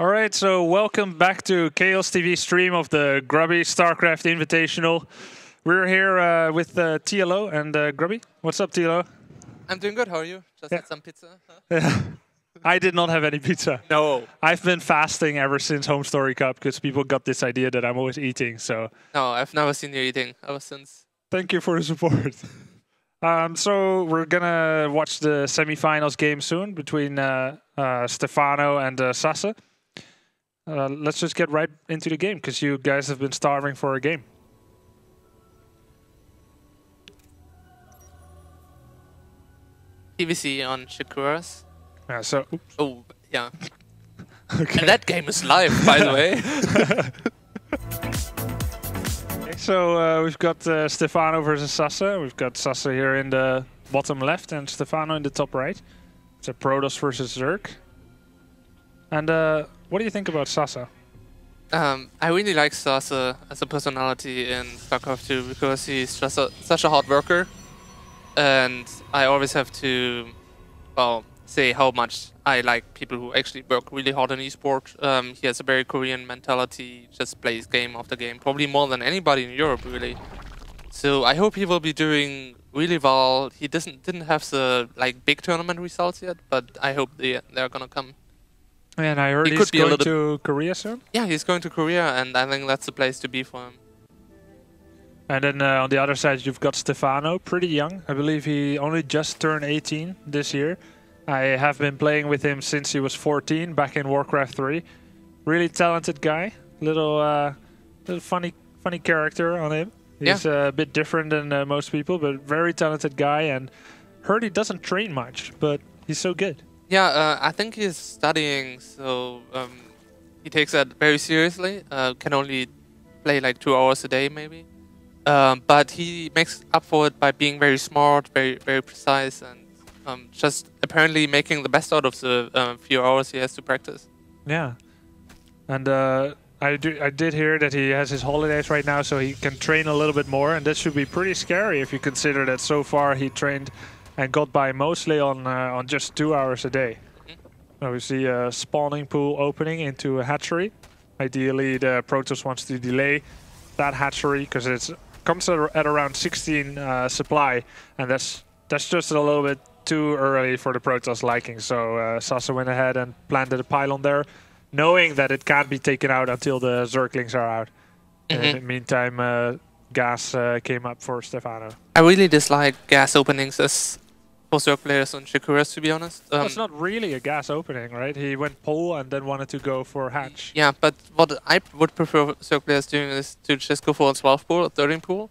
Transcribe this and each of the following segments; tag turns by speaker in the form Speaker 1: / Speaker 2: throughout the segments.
Speaker 1: All right, so welcome back to Kaos TV stream of the Grubby Starcraft Invitational. We're here with TLO and Grubby. What's up, TLO?
Speaker 2: I'm doing good. How are you? Just had some pizza. Huh?
Speaker 1: Yeah. I did not have any pizza.
Speaker 2: No.
Speaker 1: I've been fasting ever since Home Story Cup because people got this idea that I'm always eating. So
Speaker 2: no, I've never seen you eating ever since.
Speaker 1: Thank you for the support. So we're gonna watch the semifinals game soon between Stephano and SaSe. Let's just get right into the game because you guys have been starving for a game.
Speaker 2: PVC on Shakura's.
Speaker 1: So. Oops.
Speaker 2: Oh, yeah.
Speaker 1: Okay.
Speaker 2: And that game is live, by the way.
Speaker 1: Okay, so we've got Stephano versus SaSe. We've got SaSe here in the bottom left and Stephano in the top right. It's a Protoss versus Zerg. And what do you think about SaSe?
Speaker 2: I really like SaSe as a personality in StarCraft 2 because he's just such a hard worker. And I always have to, well, say how much I like people who actually work really hard in esport. He has a very Korean mentality, just plays game after game, probably more than anybody in Europe, really. So I hope he will be doing really well. He didn't have the big tournament results yet, but I hope they're gonna come.
Speaker 1: And I heard he's going to Korea soon?
Speaker 2: Yeah, he's going to Korea, and I think that's the place to be for him.
Speaker 1: And then on the other side, you've got Stephano, pretty young. I believe he only just turned 18 this year. I have been playing with him since he was 14, back in Warcraft 3. Really talented guy. Little funny character on him. He's a bit different than most people, but very talented guy. And heard he doesn't train much, but he's so good.
Speaker 2: Yeah, I think he's studying, so he takes that very seriously. Can only play like 2 hours a day, maybe. But he makes up for it by being very smart, very precise, and just apparently making the best out of the few hours he has to practice.
Speaker 1: Yeah, and I did hear that he has his holidays right now, so he can train a little bit more, and that should be pretty scary if you consider that so far he trained and got by mostly on just 2 hours a day. Now we see a spawning pool opening into a hatchery. Ideally, the Protoss wants to delay that hatchery because it comes at around 16 supply, and that's just a little bit too early for the Protoss liking. So SaSe went ahead and planted a pylon there, knowing that it can't be taken out until the Zerglings are out. And in the meantime, gas came up for Stephano.
Speaker 2: I really dislike gas openings as for Zerg players on Shakura's, to be honest.
Speaker 1: Well, it's not really a gas opening, right? He went pole and then wanted to go for hatch.
Speaker 2: Yeah, but what I would prefer Zerg players doing is to just go for a 12 pool or 13 pool.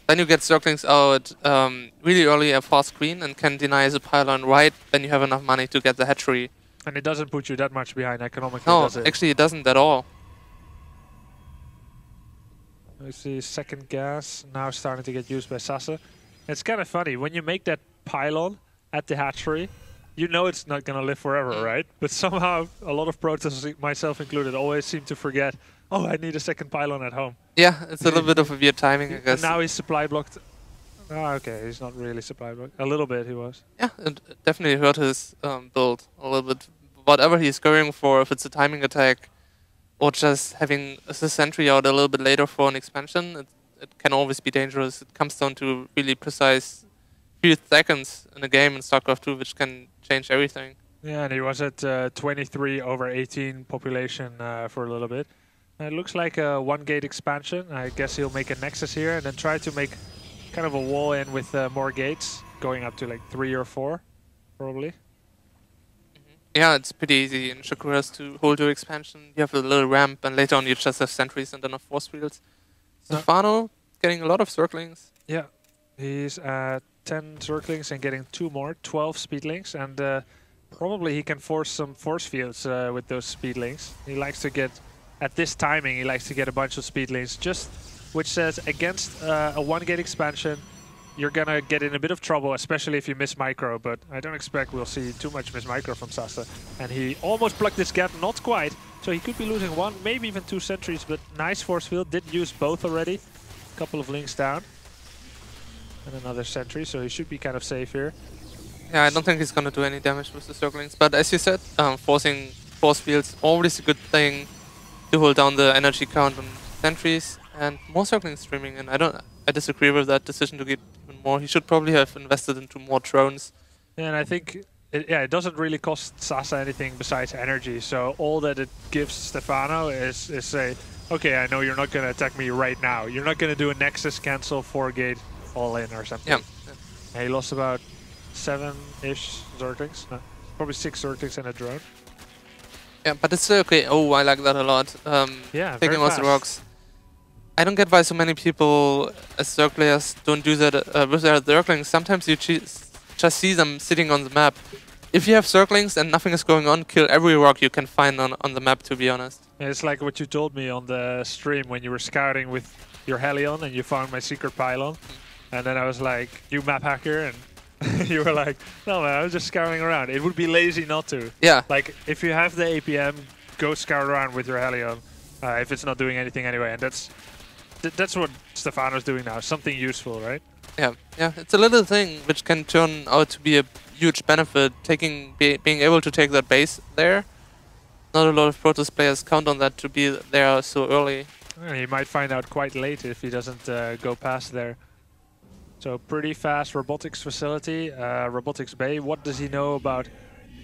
Speaker 2: Then you get Zerglings out really early at fast screen and can deny the pylon right when you have enough money to get the hatchery.
Speaker 1: And it doesn't put you that much behind economically,
Speaker 2: no,
Speaker 1: does it?
Speaker 2: Actually it doesn't at all.
Speaker 1: We see second gas now starting to get used by SaSe. It's kind of funny, when you make that pylon at the hatchery, you know it's not going to live forever, right? But somehow a lot of Protoss, myself included, always seem to forget, oh, I need a second pylon at home.
Speaker 2: Yeah, it's a little bit of a weird timing, I guess.
Speaker 1: And now he's supply blocked. Oh, okay, he's not really supply blocked. A little bit he was.
Speaker 2: Yeah, it definitely hurt his build a little bit. Whatever he's going for, if it's a timing attack or just having the sentry out a little bit later for an expansion, it can always be dangerous. It comes down to really precise few seconds in a game in StarCraft 2, which can change everything.
Speaker 1: Yeah, and he was at 23/18 population for a little bit. It looks like a one-gate expansion. I guess he'll make a Nexus here and then try to make kind of a wall in with more gates, going up to like 3 or 4, probably.
Speaker 2: Yeah, it's pretty easy in Shakura's to hold your expansion. You have a little ramp, and later on you just have sentries and enough force fields. Stephano getting a lot of Zerglings.
Speaker 1: Yeah, he's at 10 Zerglings and getting 2 more, 12 Speedlings, and probably he can force some force fields with those Speedlings. He likes to get, at this timing, he likes to get a bunch of Speedlings, just which says against a one-gate expansion, you're gonna get in a bit of trouble, especially if you miss micro, but I don't expect we'll see too much miss micro from SaSe. And he almost plugged this gap, not quite, so he could be losing 1, maybe even 2 sentries, but nice force field, did use both already. Couple of links down. And another sentry, so he should be kind of safe here.
Speaker 2: Yeah, I don't think he's gonna do any damage with the Zerglings, but as you said, forcing force fields, always a good thing to hold down the energy count on sentries, and more circling streaming. And I disagree with that decision to get even more. He should probably have invested into more drones.
Speaker 1: And I think, it doesn't really cost SaSe anything besides energy. So all that it gives Stephano is say, okay, I know you're not going to attack me right now. You're not going to do a Nexus cancel 4-gate all in or something.
Speaker 2: Yeah.
Speaker 1: And he lost about 7-ish Zerglings. No, probably 6 Zerglings and a drone.
Speaker 2: Yeah, but it's still okay. Oh, I like that a lot.
Speaker 1: Yeah,
Speaker 2: taking out the rocks. I don't get why so many people as Zerg players don't do that with their Zerglings. Sometimes you just see them sitting on the map. If you have Zerglings and nothing is going on, kill every rock you can find on the map, to be honest.
Speaker 1: Yeah, it's like what you told me on the stream when you were scouting with your Helion and you found my secret pylon. And then I was like, you map hacker, and you were like, no man, I was just scouting around. It would be lazy not to.
Speaker 2: Yeah.
Speaker 1: Like, if you have the APM, go scout around with your Helion, if it's not doing anything anyway. And that's what Stephano's doing now, something useful, right?
Speaker 2: Yeah, it's a little thing which can turn out to be a huge benefit, being able to take that base there. Not a lot of Protoss players count on that to be there so early.
Speaker 1: Well, he might find out quite late if he doesn't go past there. So pretty fast robotics facility, robotics bay. What does he know about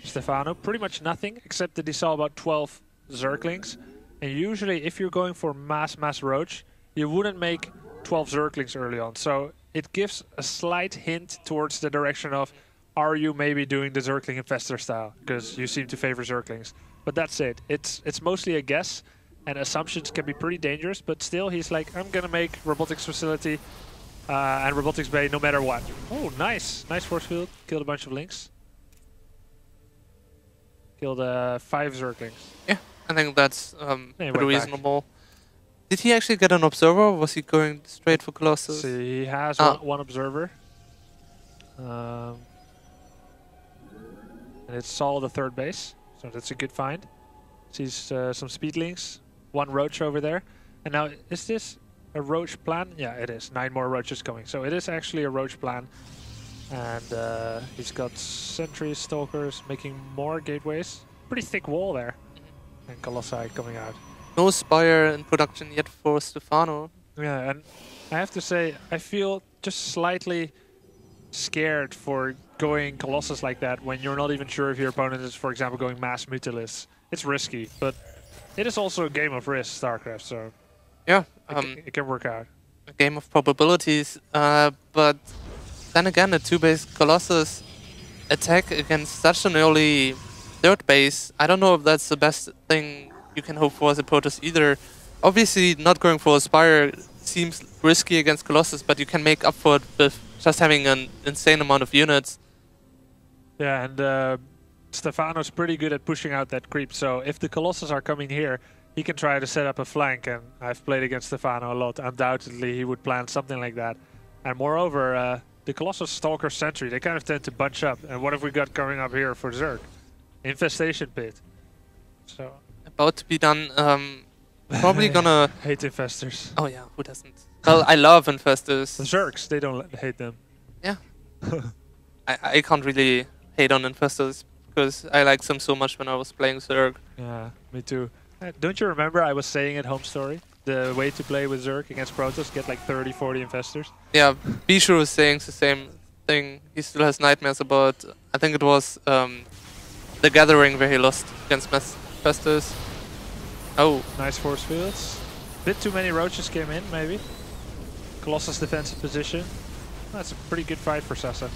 Speaker 1: Stephano? Pretty much nothing, except that he saw about 12 Zerglings. And usually if you're going for mass roach, you wouldn't make 12 Zerglings early on. So it gives a slight hint towards the direction of, are you maybe doing the Zergling Infestor style? Because you seem to favor Zerglings. But that's it. It's mostly a guess, and assumptions can be pretty dangerous, but still he's like, I'm gonna make robotics facility and robotics bay no matter what. Oh, nice. Nice force field. Killed a bunch of links. Killed 5 Zerglings.
Speaker 2: Yeah, I think that's pretty reasonable. Did he actually get an observer, or was he going straight for Colossus?
Speaker 1: So he has one observer. And it's Saul the 3rd base, so that's a good find. Sees some speed links, 1 roach over there. And now, is this a roach plan? Yeah, it is. 9 more roaches coming. So it is actually a roach plan. And he's got sentries, stalkers, making more gateways. Pretty thick wall there. And Colossi coming out.
Speaker 2: No Spire in production yet for Stephano.
Speaker 1: Yeah, and I have to say, I feel just slightly scared for going Colossus like that when you're not even sure if your opponent is, for example, going mass Mutalisk. It's risky, but it is also a game of risk, StarCraft, so
Speaker 2: yeah,
Speaker 1: it can work out.
Speaker 2: A game of probabilities, but then again, a 2-base Colossus attack against such an early 3rd base, I don't know if that's the best thing you can hope for as a Protoss either. Obviously, not going for a Spire seems risky against Colossus, but you can make up for it with just having an insane amount of units.
Speaker 1: Yeah, and Stephano's pretty good at pushing out that creep, so if the Colossus are coming here, he can try to set up a flank, and I've played against Stephano a lot. Undoubtedly, he would plan something like that. And moreover, the Colossus Stalker Sentry, they kind of tend to bunch up. And what have we got coming up here for Zerg? Infestation Pit. So
Speaker 2: about to be done. Probably gonna
Speaker 1: hate infestors.
Speaker 2: Oh yeah, who doesn't? Well, I love infestors.
Speaker 1: The Zergs, they don't hate them.
Speaker 2: Yeah. I can't really hate on infestors because I liked them so much when I was playing Zerg.
Speaker 1: Yeah, me too. Don't you remember I was saying at Home Story? The way to play with Zerg against Protoss, get like 30, 40 infestors. Yeah,
Speaker 2: Bishu was saying the same thing. He still has nightmares about, I think it was the Gathering where he lost against infestors.
Speaker 1: Oh, nice force fields. Bit too many roaches came in, maybe. Colossus defensive position. That's a pretty good fight for SaSe.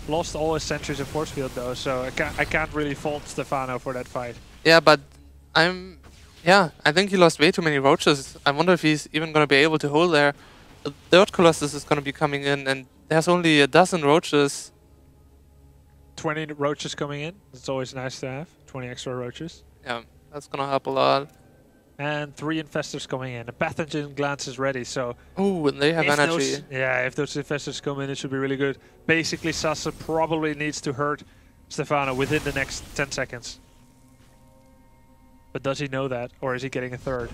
Speaker 1: Lost all his sentries and force field though, so I can't really fault Stephano for that fight.
Speaker 2: Yeah, but I think he lost way too many roaches. I wonder if he's even going to be able to hold there. The 3rd Colossus is going to be coming in, and there's only a dozen roaches.
Speaker 1: 20 roaches coming in. It's always nice to have. 20 extra roaches.
Speaker 2: Yeah, that's going to help a lot.
Speaker 1: And 3 infestors coming in. A pathogen glance is ready, so...
Speaker 2: Oh, and they have energy.
Speaker 1: If those infestors come in, it should be really good. Basically, SaSe probably needs to hurt Stephano within the next 10 seconds. But does he know that, or is he getting a 3rd?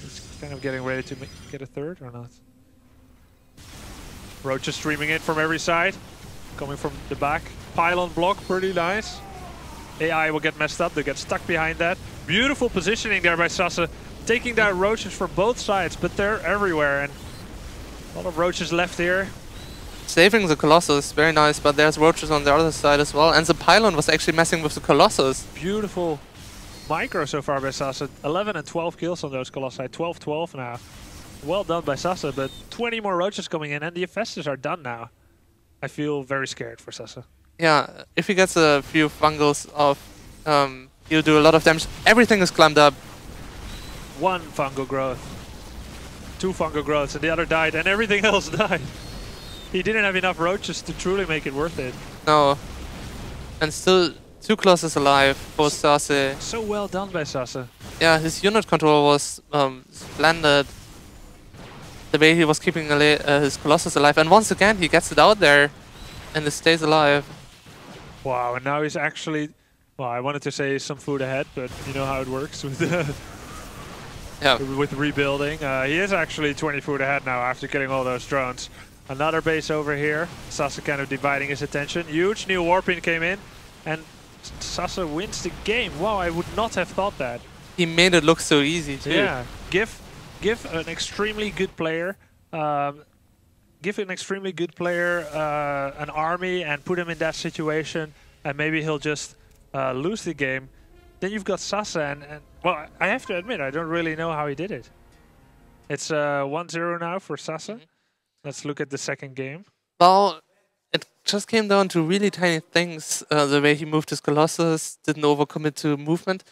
Speaker 1: He's kind of getting ready to get a 3rd, or not? Roach is streaming in from every side. Coming from the back. Pylon block, pretty nice. AI will get messed up. They get stuck behind that. Beautiful positioning there by SaSe, taking down roaches from both sides, but they're everywhere, and a lot of roaches left here.
Speaker 2: Saving the Colossus, very nice, but there's roaches on the other side as well, and the pylon was actually messing with the Colossus.
Speaker 1: Beautiful micro so far by SaSe. 11 and 12 kills on those Colossi. 12-12 now. Well done by SaSe, but 20 more roaches coming in, and the Infestors are done now. I feel very scared for SaSe.
Speaker 2: Yeah, if he gets a few fungals off, he'll do a lot of damage. Everything is climbed up.
Speaker 1: 1 fungal growth. 2 fungal growths, and the other died, and everything else died. He didn't have enough roaches to truly make it worth it.
Speaker 2: No. And still 2 Colossus alive for SaSe.
Speaker 1: So well done by SaSe.
Speaker 2: Yeah, his unit control was splendid. The way he was keeping his Colossus alive. And once again, he gets it out there and it stays alive.
Speaker 1: Wow, and now he's actually... Well, I wanted to say some food ahead, but you know how it works with with rebuilding. He is actually 20 food ahead now after killing all those drones. Another base over here. SaSe kind of dividing his attention. Huge new warping came in, and SaSe wins the game. Wow, I would not have thought that.
Speaker 2: He made it look so easy too.
Speaker 1: Yeah, give an extremely good player, an army and put him in that situation, and maybe he'll just lose the game. Then you've got SaSe, and well, I have to admit, I don't really know how he did it. It's 1-0 now for SaSe. Let's look at the second game.
Speaker 2: Well, it just came down to really tiny things. The way he moved his Colossus, didn't overcommit to movement.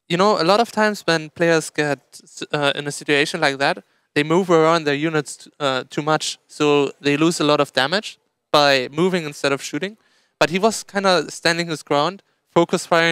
Speaker 2: You know, a lot of times when players get in a situation like that, they move around their units too much. So they lose a lot of damage by moving instead of shooting. But he was kind of standing his ground, focus firing